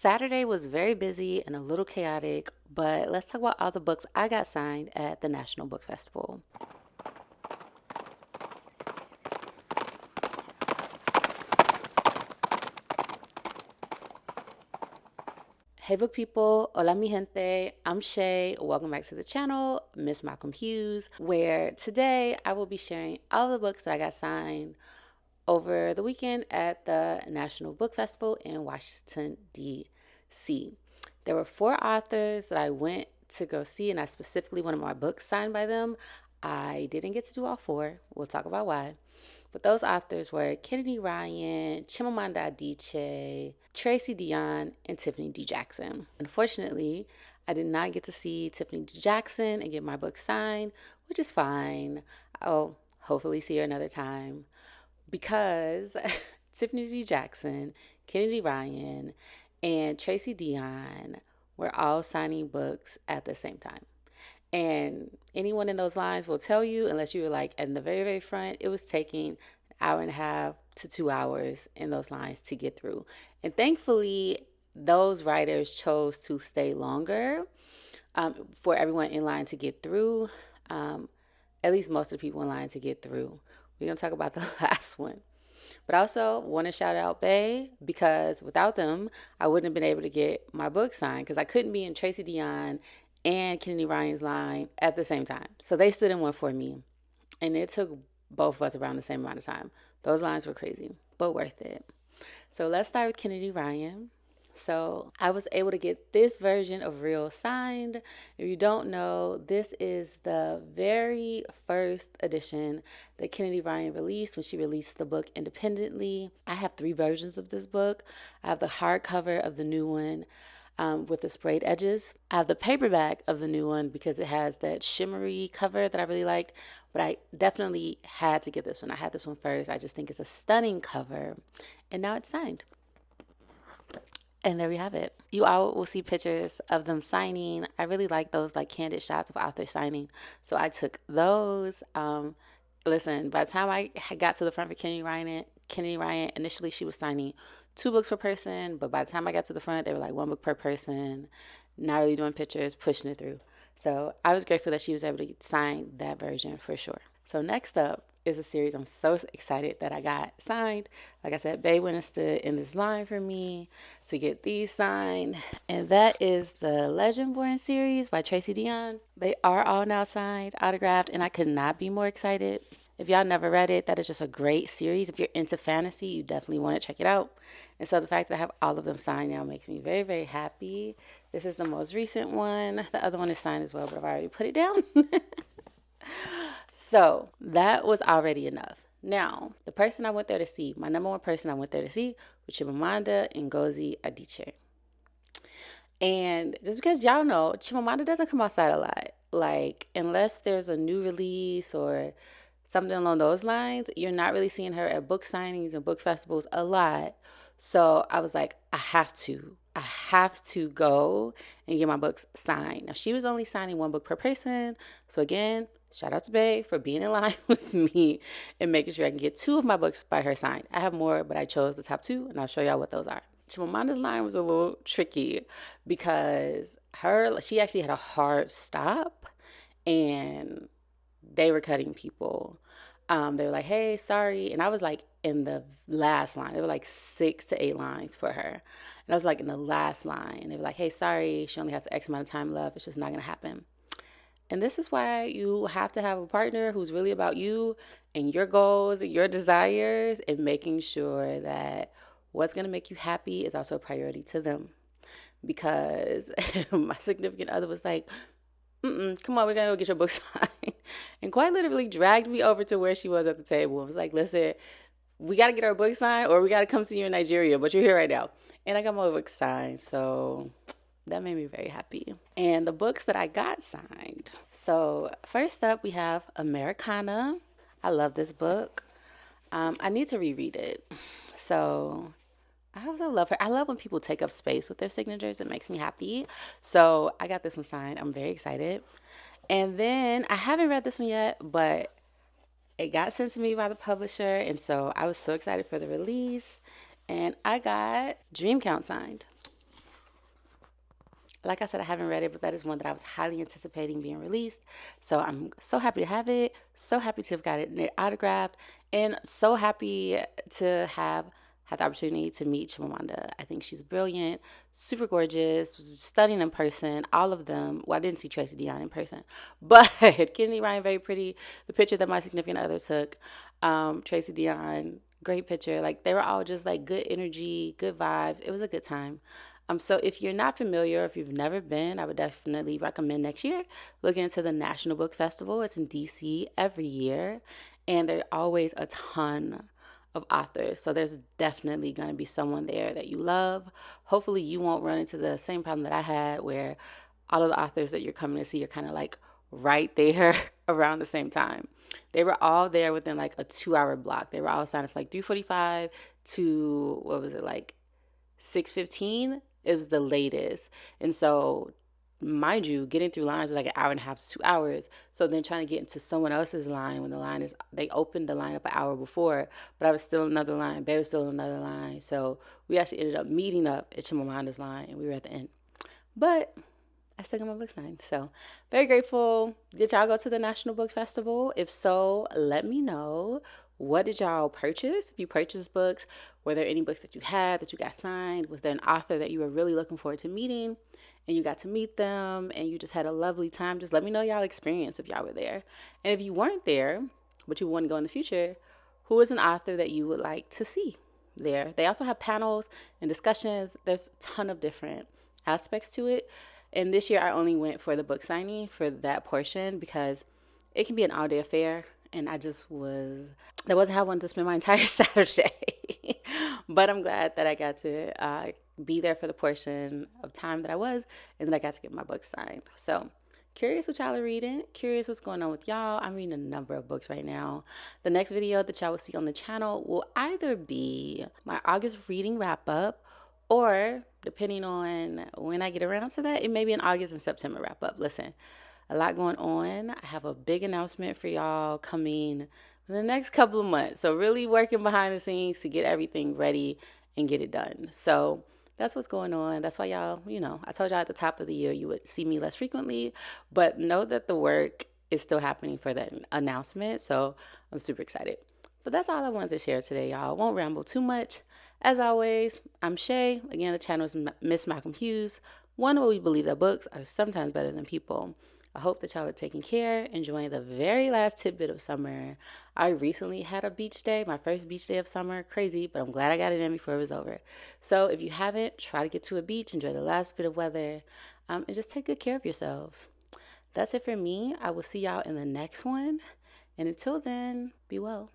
Saturday was very busy and a little chaotic, but let's talk about all the books I got signed at the National Book Festival. Hey book people, hola mi gente, I'm Shay. Welcome back to the channel, Miss Malcolm Hughes, where today I will be sharing all the books that I got signed over the weekend at the National Book Festival in Washington, D.C. There were 4 authors that I went to go see, and I specifically wanted my books signed by them. I didn't get to do all 4. We'll talk about why. But those authors were Kennedy Ryan, Chimamanda Adichie, Tracy Deonn, and Tiffany D. Jackson. Unfortunately, I did not get to see Tiffany D. Jackson and get my book signed, which is fine. I'll hopefully see her another time because Tiffany D. Jackson, Kennedy Ryan, and Tracy Deonn were all signing books at the same time. And anyone in those lines will tell you, unless you were like in the very, very front, it was taking an hour and a half to 2 hours in those lines to get through. And thankfully, those writers chose to stay longer for everyone in line to get through. At least most of the people in line to get through. We're going to talk about the last one. But I also want to shout out Bay, because without them, I wouldn't have been able to get my book signed, because I couldn't be in Tracy Deonn and Kennedy Ryan's line at the same time. So they stood in one for me, and it took both of us around the same amount of time. Those lines were crazy, but worth it. So let's start with Kennedy Ryan. So I was able to get this version of Real signed. If you don't know, this is the very first edition that Kennedy Ryan released when she released the book independently. I have 3 versions of this book. I have the hardcover of the new one with the sprayed edges. I have the paperback of the new one because it has that shimmery cover that I really liked, but I definitely had to get this one. I had this one first. I just think it's a stunning cover, and now it's signed. And there we have it. You all will see pictures of them signing. I really like those like candid shots of authors signing. So I took those. Listen, by the time I got to the front for Kennedy Ryan, initially she was signing 2 books per person. But by the time I got to the front, they were like 1 book per person. Not really doing pictures, pushing it through. So I was grateful that she was able to sign that version for sure. So next up is a series I'm so excited that I got signed. Like I said, Bae went and stood in this line for me to get these signed. And that is the Legendborn series by Tracy Deonn. They are all now signed, autographed, and I could not be more excited. If y'all never read it, that is just a great series. If you're into fantasy, you definitely want to check it out. And so the fact that I have all of them signed now makes me very, very happy. This is the most recent one. The other one is signed as well, but I've already put it down. So that was already enough. Now, the person I went there to see, my number 1 person I went there to see was Chimamanda Ngozi Adichie. And just because y'all know, Chimamanda doesn't come outside a lot. Like, unless there's a new release or something along those lines, you're not really seeing her at book signings and book festivals a lot. So I was like, I have to go and get my books signed. Now, she was only signing 1 book per person. So again, shout out to Bae for being in line with me and making sure I can get 2 of my books by her signed. I have more, but I chose the top 2, and I'll show y'all what those are. Chimamanda's line was a little tricky because she actually had a hard stop, and they were cutting people. They were like, hey, sorry. And I was like in the last line. There were like 6 to 8 lines for her. And I was like in the last line. And they were like, hey, sorry, she only has X amount of time left. It's just not going to happen. And this is why you have to have a partner who's really about you and your goals and your desires, and making sure that what's going to make you happy is also a priority to them. Because my significant other was like, come on, we're going to go get your book signed. And quite literally dragged me over to where she was at the table. I was like, listen, we got to get our book signed, or we got to come see you in Nigeria, but you're here right now. And I got my book signed, so that made me very happy. And the books that I got signed. So first up, we have Americana. I love this book. I need to reread it. So I also love her. I love when people take up space with their signatures. It makes me happy. So I got this one signed. I'm very excited. And then I haven't read this one yet, but it got sent to me by the publisher. And so I was so excited for the release. And I got Dream Count signed. Like I said, I haven't read it, but that is one that I was highly anticipating being released. So I'm so happy to have it, so happy to have got it autographed, and so happy to have had the opportunity to meet Chimamanda. I think she's brilliant, super gorgeous, stunning in person, all of them. Well, I didn't see Tracy Dion in person, but Kennedy Ryan, very pretty. The picture that my significant other took, Tracy Dion, great picture. Like, they were all just like good energy, good vibes. It was a good time. So if you're not familiar, if you've never been, I would definitely recommend next year looking into the National Book Festival. It's in DC every year, and there's always a ton of authors. So there's definitely going to be someone there that you love. Hopefully you won't run into the same problem that I had, where all of the authors that you're coming to see are kind of like right there around the same time. They were all there within like a 2 hour block. They were all signed up for like 3:45 to, what was it, like 6:15. It was the latest. And so, mind you, getting through lines was like an hour and a half to 2 hours. So then trying to get into someone else's line when the line is, they opened the line up an hour before, but I was still in another line. Babe was still in another line. So we actually ended up meeting up at Chimamanda's line, and we were at the end. But I still got my book signed. So very grateful. Did y'all go to the National Book Festival? If so, let me know. What did y'all purchase? If you purchased books, were there any books that you had that you got signed? Was there an author that you were really looking forward to meeting and you got to meet them and you just had a lovely time? Just let me know y'all experience if y'all were there. And if you weren't there, but you want to go in the future, who is an author that you would like to see there? They also have panels and discussions. There's a ton of different aspects to it. And this year I only went for the book signing for that portion because it can be an all day affair. And that wasn't how I wanted to spend my entire Saturday. But I'm glad that I got to be there for the portion of time that I was, and then I got to get my book signed. So curious what y'all are reading, curious what's going on with y'all. I'm reading a number of books right now. The next video that y'all will see on the channel will either be my August reading wrap up, or depending on when I get around to that, it may be an August and September wrap up. Listen, a lot going on. I have a big announcement for y'all coming in the next couple of months. So really working behind the scenes to get everything ready and get it done. So that's what's going on. That's why y'all, I told y'all at the top of the year you would see me less frequently, but know that the work is still happening for that announcement. So I'm super excited. But that's all I wanted to share today, y'all. I won't ramble too much. As always, I'm Shay. Again, the channel is MsMalcolmHughes. One where we believe that books are sometimes better than people. I hope that y'all are taking care, enjoying the very last tidbit of summer. I recently had a beach day, my first beach day of summer. Crazy, but I'm glad I got it in before it was over. So if you haven't, try to get to a beach, enjoy the last bit of weather, and just take good care of yourselves. That's it for me. I will see y'all in the next one. And until then, be well.